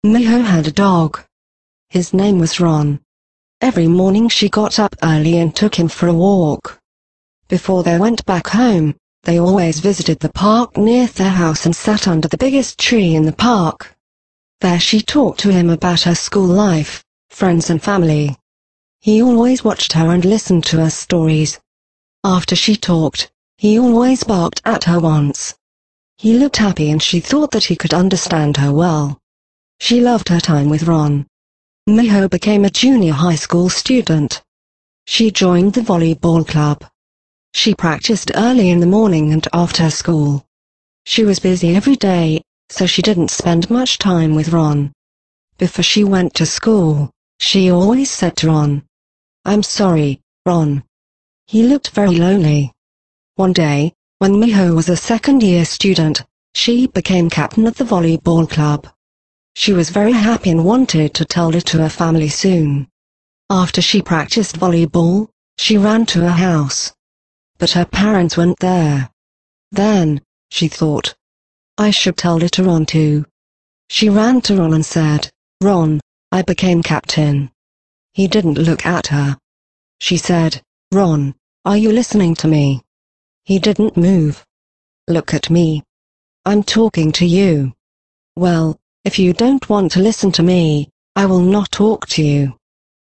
Miho had a dog. His name was Ron. Every morning she got up early and took him for a walk. Before they went back home, they always visited the park near their house and sat under the biggest tree in the park. There she talked to him about her school life, friends and family. He always watched her and listened to her stories. After she talked, he always barked at her once. He looked happy and she thought that he could understand her well. She loved her time with Ron. Miho became a junior high school student. She joined the volleyball club. She practiced early in the morning and after school. She was busy every day, so she didn't spend much time with Ron. Before she went to school, she always said to Ron, "I'm sorry, Ron." He looked very lonely. One day, when Miho was a second-year student, she became captain of the volleyball club. She was very happy and wanted to tell it to her family soon. After she practiced volleyball, she ran to her house. But her parents weren't there. Then, she thought, I should tell it to Ron too. She ran to Ron and said, "Ron, I became captain." He didn't look at her. She said, "Ron, are you listening to me?" He didn't move. "Look at me. I'm talking to you." "Well, if you don't want to listen to me, I will not talk to you,"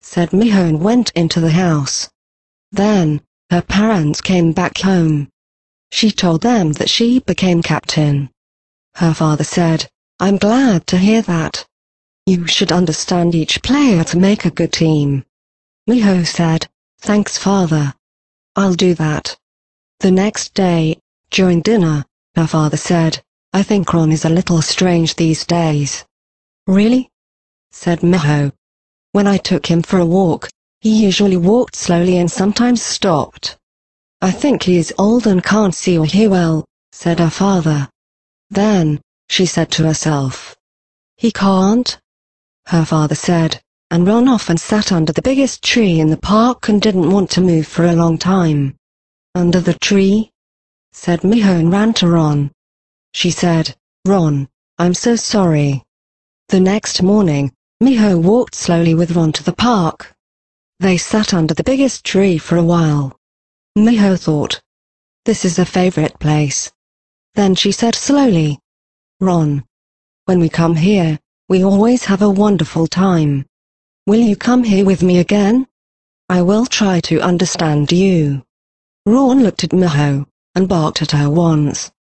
said Miho and went into the house. Then, her parents came back home. She told them that she became captain. Her father said, "I'm glad to hear that. You should understand each player to make a good team." Miho said, "Thanks, father. I'll do that." The next day, during dinner, her father said, "I think Ron is a little strange these days." "Really?" said Miho. "When I took him for a walk, he usually walked slowly and sometimes stopped." "I think he is old and can't see or hear well," said her father. Then, she said to herself, "He can't?" Her father said, and ran off and sat under the biggest tree in the park and didn't want to move for a long time. "Under the tree?" said Miho and ran to Ron. She said, "Ron, I'm so sorry." The next morning, Miho walked slowly with Ron to the park. They sat under the biggest tree for a while. Miho thought, "This is a favorite place." Then she said slowly, "Ron, when we come here, we always have a wonderful time. Will you come here with me again? I will try to understand you." Ron looked at Miho, and barked at her once.